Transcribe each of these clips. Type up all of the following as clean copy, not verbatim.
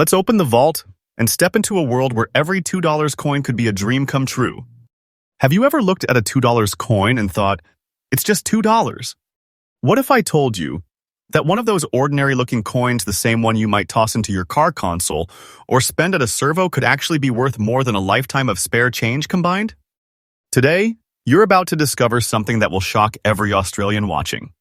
Let's open the vault and step into a world where every $2 coin could be a dream come true. Have you ever looked at a $2 coin and thought, it's just $2? What if I told you that one of those ordinary-looking coins, the same one you might toss into your car console or spend at a servo, could actually be worth more than a lifetime of spare change combined? Today, you're about to discover something that will shock every Australian watching.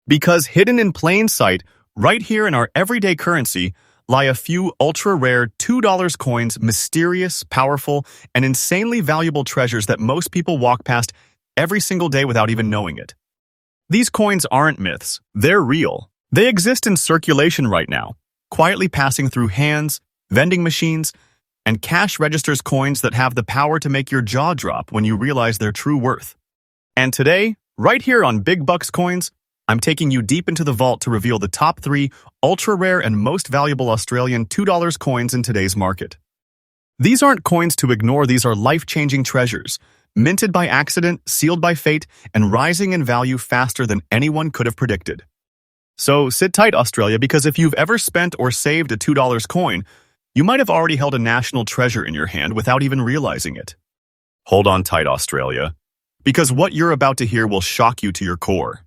Because hidden in plain sight, right here in our everyday currency, lie a few ultra-rare $2 coins, mysterious, powerful, and insanely valuable treasures that most people walk past every single day without even knowing it. These coins aren't myths, they're real. They exist in circulation right now, quietly passing through hands, vending machines, and cash registers, coins that have the power to make your jaw drop when you realize their true worth. And today, right here on Big Bucks Coins, I'm taking you deep into the vault to reveal the top 3 ultra-rare and most valuable Australian $2 coins in today's market. These aren't coins to ignore, these are life-changing treasures, minted by accident, sealed by fate, and rising in value faster than anyone could have predicted. So sit tight, Australia, because if you've ever spent or saved a $2 coin, you might have already held a national treasure in your hand without even realizing it. Hold on tight, Australia, because what you're about to hear will shock you to your core.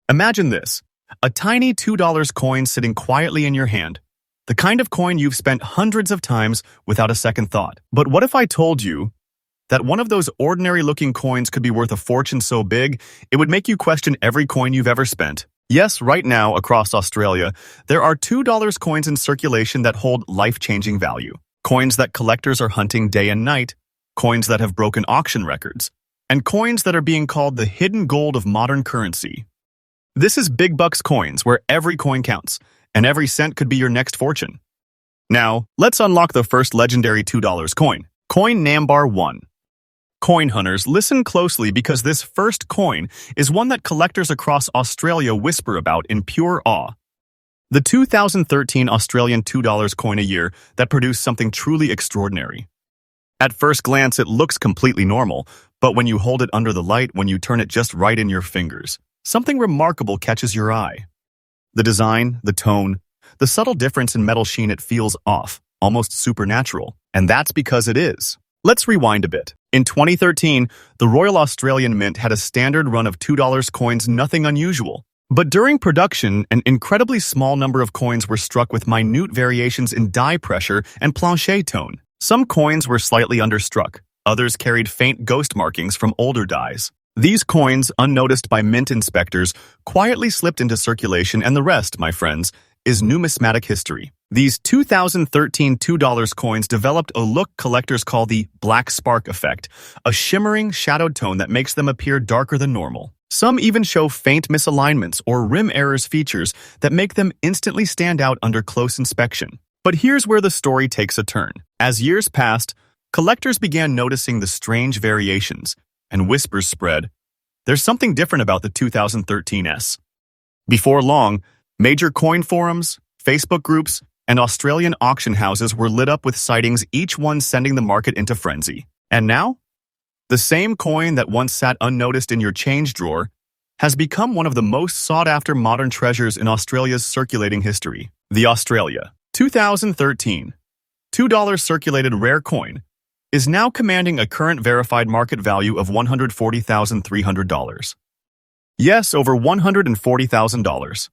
Imagine this, a tiny $2 coin sitting quietly in your hand, the kind of coin you've spent hundreds of times without a second thought. But what if I told you that one of those ordinary-looking coins could be worth a fortune so big, it would make you question every coin you've ever spent? Yes, right now, across Australia, there are $2 coins in circulation that hold life-changing value. Coins that collectors are hunting day and night, coins that have broken auction records, and coins that are being called the hidden gold of modern currency. This is Big Bucks Coins, where every coin counts, and every cent could be your next fortune. Now, let's unlock the first legendary $2 coin, Coin Nambar 1. Coin hunters, listen closely because this first coin is one that collectors across Australia whisper about in pure awe. The 2013 Australian $2 coin a year that produced something truly extraordinary. At first glance, it looks completely normal, but when you hold it under the light, when you turn it just right in your fingers, something remarkable catches your eye. The design, the tone, the subtle difference in metal sheen, it feels off, almost supernatural. And that's because it is. Let's rewind a bit. In 2013, the Royal Australian Mint had a standard run of $2 coins, nothing unusual. But during production, an incredibly small number of coins were struck with minute variations in die pressure and plancher tone. Some coins were slightly understruck. Others carried faint ghost markings from older dies. These coins, unnoticed by mint inspectors, quietly slipped into circulation, and the rest, my friends, is numismatic history. These 2013 $2 coins developed a look collectors call the black spark effect, a shimmering, shadowed tone that makes them appear darker than normal. Some even show faint misalignments or rim errors, features that make them instantly stand out under close inspection. But here's where the story takes a turn. As years passed, collectors began noticing the strange variations, and whispers spread, there's something different about the 2013s. Before long, major coin forums, Facebook groups, and Australian auction houses were lit up with sightings, each one sending the market into frenzy. And now, the same coin that once sat unnoticed in your change drawer has become one of the most sought-after modern treasures in Australia's circulating history. The Australia 2013 $2 circulated rare coin is now commanding a current verified market value of $140,300. Yes, over $140,000.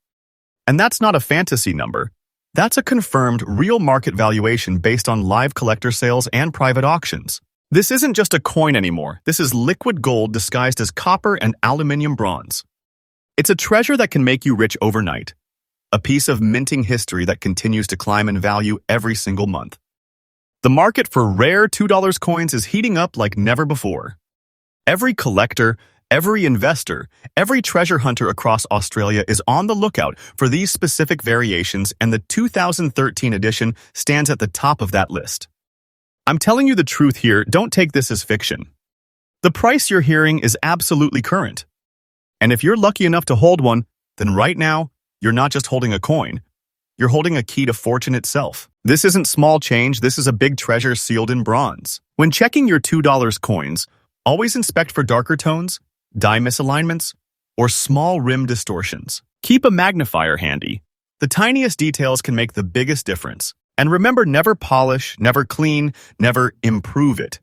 And that's not a fantasy number. That's a confirmed real market valuation based on live collector sales and private auctions. This isn't just a coin anymore. This is liquid gold disguised as copper and aluminium bronze. It's a treasure that can make you rich overnight. A piece of minting history that continues to climb in value every single month. The market for rare $2 coins is heating up like never before. Every collector, every investor, every treasure hunter across Australia is on the lookout for these specific variations, and the 2013 edition stands at the top of that list. I'm telling you the truth here, don't take this as fiction. The price you're hearing is absolutely current. And if you're lucky enough to hold one, then right now, you're not just holding a coin, you're holding a key to fortune itself. This isn't small change, this is a big treasure sealed in bronze. When checking your $2 coins, always inspect for darker tones, die misalignments, or small rim distortions. Keep a magnifier handy. The tiniest details can make the biggest difference. And remember, never polish, never clean, never improve it.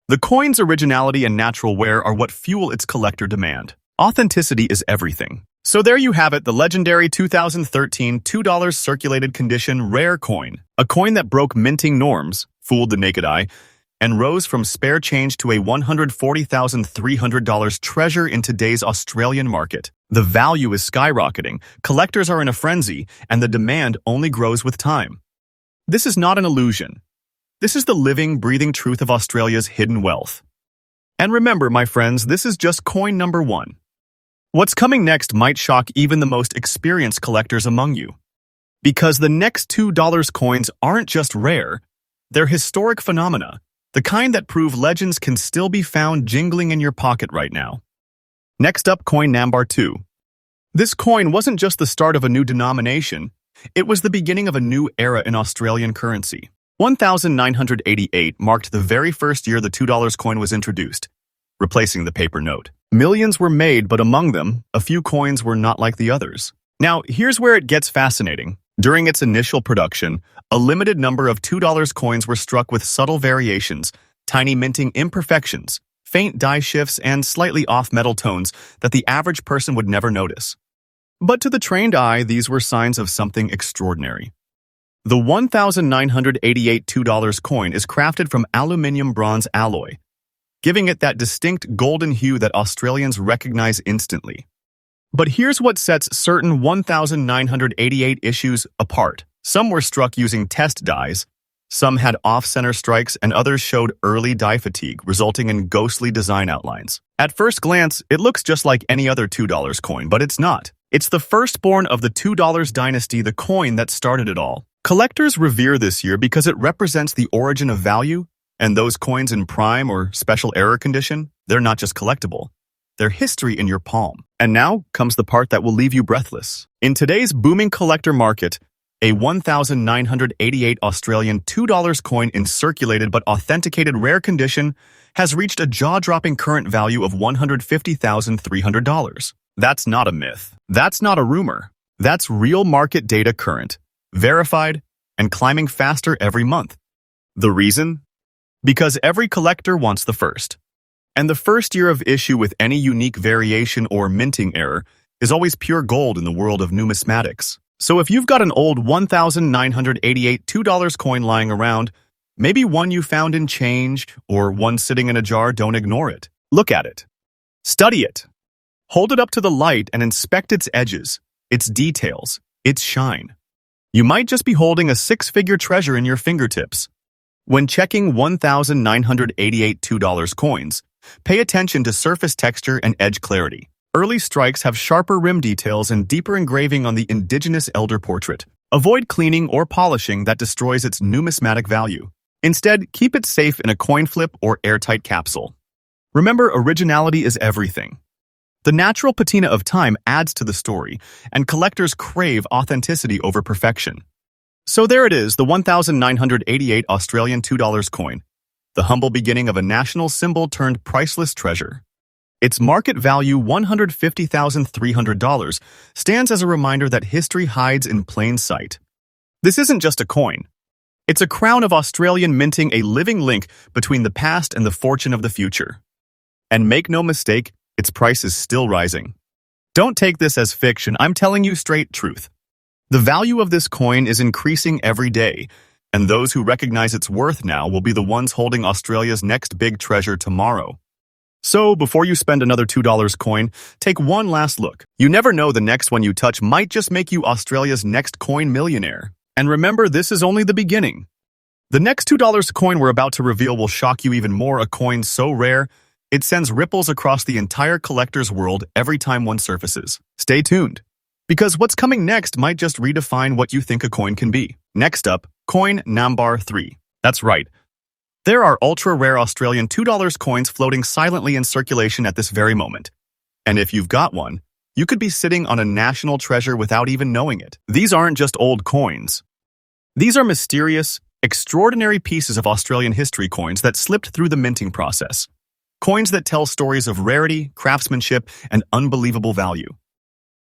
The coin's originality and natural wear are what fuel its collector demand. Authenticity is everything. So there you have it, the legendary 2013 $2 circulated condition rare coin. A coin that broke minting norms, fooled the naked eye, and rose from spare change to a $140,300 treasure in today's Australian market. The value is skyrocketing, collectors are in a frenzy, and the demand only grows with time. This is not an illusion. This is the living, breathing truth of Australia's hidden wealth. And remember, my friends, this is just coin number 1. What's coming next might shock even the most experienced collectors among you. Because the next $2 coins aren't just rare, they're historic phenomena, the kind that prove legends can still be found jingling in your pocket right now. Next up, coin number 2. This coin wasn't just the start of a new denomination, it was the beginning of a new era in Australian currency. 1988 marked the very first year the $2 coin was introduced, replacing the paper note. Millions were made, but among them, a few coins were not like the others. Now, here's where it gets fascinating. During its initial production, a limited number of $2 coins were struck with subtle variations, tiny minting imperfections, faint die shifts, and slightly off metal tones that the average person would never notice. But to the trained eye, these were signs of something extraordinary. The 1988 $2 coin is crafted from aluminium bronze alloy, giving it that distinct golden hue that Australians recognize instantly. But here's what sets certain 1988 issues apart. Some were struck using test dies, some had off-center strikes, and others showed early die fatigue, resulting in ghostly design outlines. At first glance, it looks just like any other $2 coin, but it's not. It's the firstborn of the $2 dynasty, the coin that started it all. Collectors revere this year because it represents the origin of value, and those coins in prime or special error condition, they're not just collectible. They're history in your palm. And now comes the part that will leave you breathless. In today's booming collector market, a 1988 Australian $2 coin in circulated but authenticated rare condition has reached a jaw-dropping current value of $150,300. That's not a myth. That's not a rumor. That's real market data, current, verified, and climbing faster every month. The reason? Because every collector wants the first. And the first year of issue with any unique variation or minting error is always pure gold in the world of numismatics. So if you've got an old 1988 $2 coin lying around, maybe one you found in change or one sitting in a jar, don't ignore it. Look at it. Study it. Hold it up to the light and inspect its edges, its details, its shine. You might just be holding a six-figure treasure in your fingertips. When checking 1988 $2 coins, pay attention to surface texture and edge clarity. Early strikes have sharper rim details and deeper engraving on the indigenous elder portrait. Avoid cleaning or polishing that destroys its numismatic value. Instead, keep it safe in a coin flip or airtight capsule. Remember, originality is everything. The natural patina of time adds to the story, and collectors crave authenticity over perfection. So there it is, the 1988 Australian $2 coin, the humble beginning of a national symbol turned priceless treasure. Its market value, $150,300, stands as a reminder that history hides in plain sight. This isn't just a coin. It's a crown of Australian minting, a living link between the past and the fortune of the future. And make no mistake, its price is still rising. Don't take this as fiction, I'm telling you straight truth. The value of this coin is increasing every day, and those who recognize its worth now will be the ones holding Australia's next big treasure tomorrow. So, before you spend another $2 coin, take one last look. You never know, the next one you touch might just make you Australia's next coin millionaire. And remember, this is only the beginning. The next $2 coin we're about to reveal will shock you even more, a coin so rare, it sends ripples across the entire collector's world every time one surfaces. Stay tuned, because what's coming next might just redefine what you think a coin can be. Next up, coin number 3. That's right. There are ultra-rare Australian $2 coins floating silently in circulation at this very moment. And if you've got one, you could be sitting on a national treasure without even knowing it. These aren't just old coins. These are mysterious, extraordinary pieces of Australian history coins that slipped through the minting process. Coins that tell stories of rarity, craftsmanship, and unbelievable value.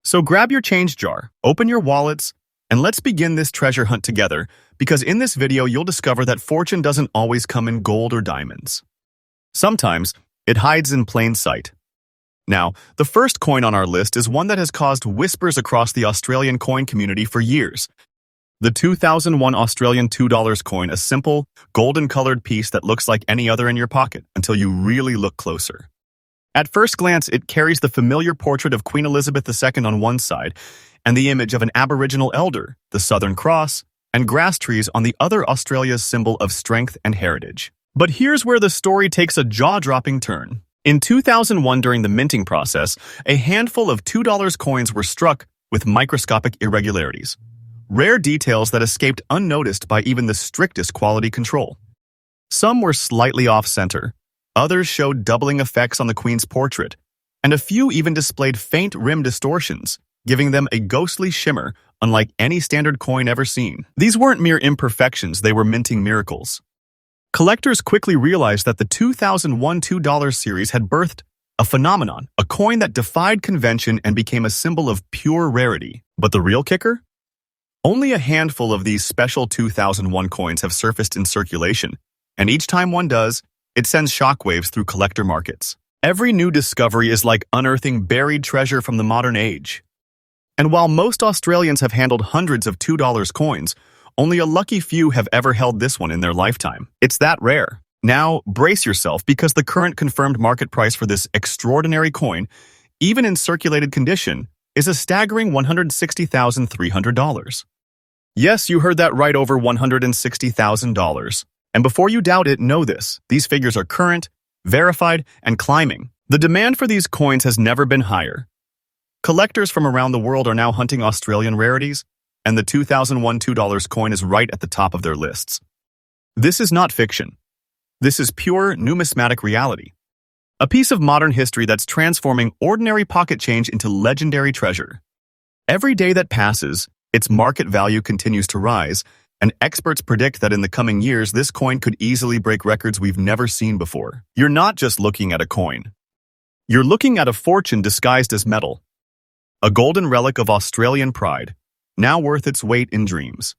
So grab your change jar, open your wallets, and let's begin this treasure hunt together. because in this video you'll discover that fortune doesn't always come in gold or diamonds. Sometimes it hides in plain sight. Now, the first coin on our list is one that has caused whispers across the Australian coin community for years. The 2001 Australian $2 coin, a simple, golden-colored piece that looks like any other in your pocket until you really look closer. At first glance, it carries the familiar portrait of Queen Elizabeth II on one side and the image of an Aboriginal elder, the Southern Cross, and grass trees on the other, Australia's symbol of strength and heritage. But here's where the story takes a jaw-dropping turn. In 2001, during the minting process, a handful of $2 coins were struck with microscopic irregularities, rare details that escaped unnoticed by even the strictest quality control. Some were slightly off-center, others showed doubling effects on the Queen's portrait, and a few even displayed faint rim distortions, giving them a ghostly shimmer unlike any standard coin ever seen. These weren't mere imperfections, they were minting miracles. Collectors quickly realized that the 2001 $2 series had birthed a phenomenon, a coin that defied convention and became a symbol of pure rarity. But the real kicker? Only a handful of these special 2001 coins have surfaced in circulation, and each time one does, it sends shockwaves through collector markets. Every new discovery is like unearthing buried treasure from the modern age. And while most Australians have handled hundreds of $2 coins, only a lucky few have ever held this one in their lifetime. It's that rare. Now, brace yourself because the current confirmed market price for this extraordinary coin, even in circulated condition, is a staggering $160,300. Yes, you heard that right, over $160,000. And before you doubt it, know this: these figures are current, verified, and climbing. The demand for these coins has never been higher. Collectors from around the world are now hunting Australian rarities, and the 2001 $2 coin is right at the top of their lists. This is not fiction. This is pure numismatic reality. A piece of modern history that's transforming ordinary pocket change into legendary treasure. Every day that passes, its market value continues to rise, and experts predict that in the coming years, this coin could easily break records we've never seen before. You're not just looking at a coin. You're looking at a fortune disguised as metal. A golden relic of Australian pride, now worth its weight in dreams.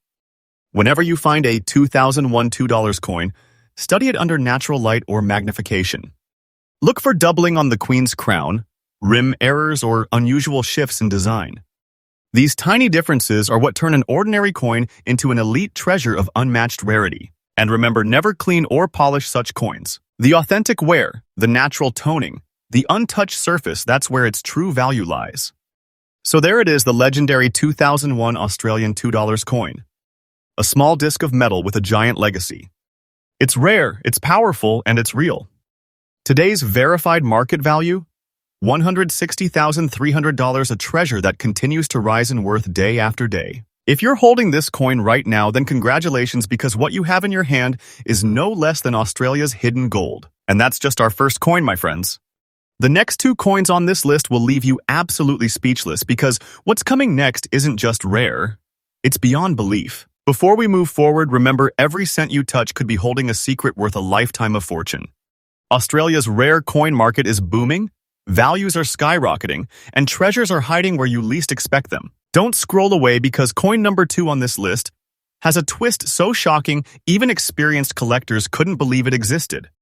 Whenever you find a 2001 $2 coin, study it under natural light or magnification. Look for doubling on the Queen's crown, rim errors, or unusual shifts in design. These tiny differences are what turn an ordinary coin into an elite treasure of unmatched rarity. And remember, never clean or polish such coins. The authentic wear, the natural toning, the untouched surface, that's where its true value lies. So there it is, the legendary 2001 Australian $2 coin. A small disc of metal with a giant legacy. It's rare, it's powerful, and it's real. Today's verified market value? $160,300, a treasure that continues to rise in worth day after day. If you're holding this coin right now, then congratulations, because what you have in your hand is no less than Australia's hidden gold. And that's just our first coin, my friends. The next two coins on this list will leave you absolutely speechless, because what's coming next isn't just rare, it's beyond belief. Before we move forward, remember, every cent you touch could be holding a secret worth a lifetime of fortune. Australia's rare coin market is booming, values are skyrocketing, and treasures are hiding where you least expect them. Don't scroll away, because coin number 2 on this list has a twist so shocking even experienced collectors couldn't believe it existed.